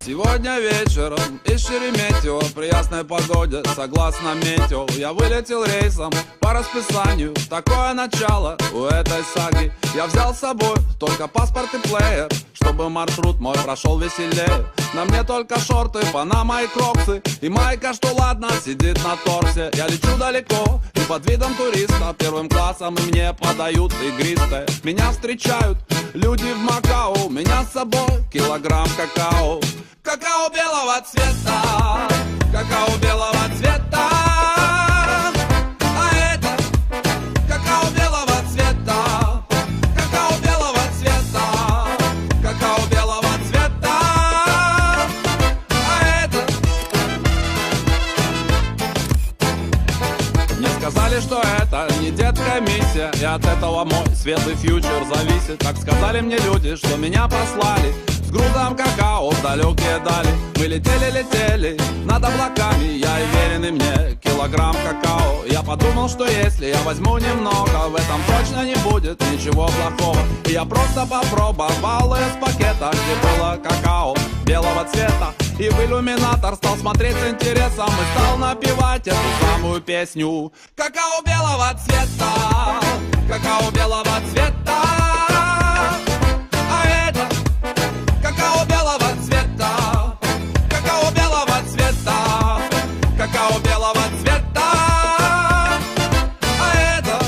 Сегодня вечером из Шереметьево при ясной погоде, согласно метео, я вылетел рейсом по расписанию. Такое начало у этой саги. Я взял с собой только паспорт и плеер, чтобы маршрут мой прошел веселее. На мне только шорты, панама и кроксы, и майка, что ладно, сидит на торсе. Я лечу далеко и под видом туриста первым классом, и мне подают игристое. Меня встречают люди в Макао, меня с собой килограмм какао. Какао белого цвета, какао белого цвета. А это какао белого цвета, какао белого цвета, какао белого цвета. А это мне сказали, что это не детская миссия, и от этого мой светлый фьючер зависит. Так сказали мне люди, что меня послали с грузом какао в далекие дали. Мы летели над облаками, я и веренный мне килограмм какао. Я подумал, что если я возьму немного, в этом точно не будет ничего плохого. И я просто попробовал из пакета, где было какао белого цвета. И в иллюминатор стал смотреть с интересом и стал напевать эту самую песню. Какао белого цвета, какао белого цвета. А это какао белого цвета, какао белого цвета, какао белого цвета. А это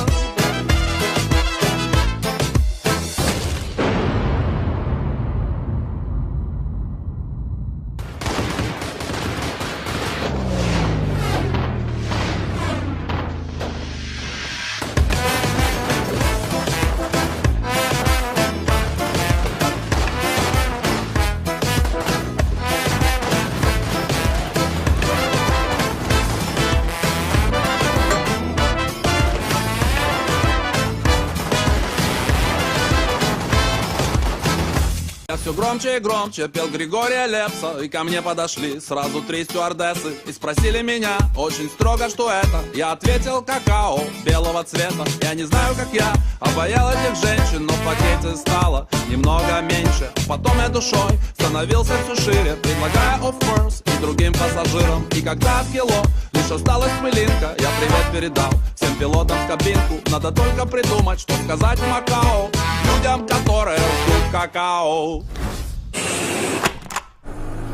я все громче и громче пел Григория Лепса, и ко мне подошли сразу 3 стюардессы и спросили меня очень строго, что это. Я ответил: какао белого цвета. Я не знаю, как я обаял этих женщин, но в пакете стало немного меньше. Потом я душой становился все шире, предлагая offers и другим пассажирам. И когда от кило лишь осталась пылинка, я привет передал всем пилотам в кабинку. Надо только придумать, что сказать в Макао людям, которые ждут какао.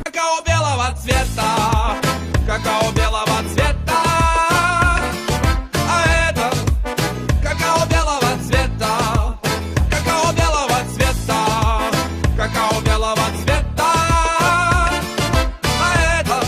Какао белого цвета, какао белого цвета. А это какао белого цвета, какао белого цвета, какао белого цвета. А это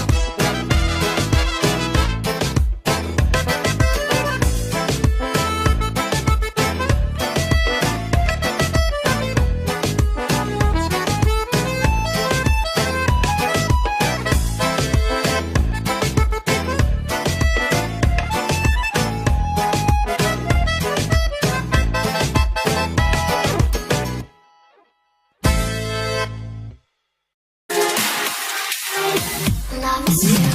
Love is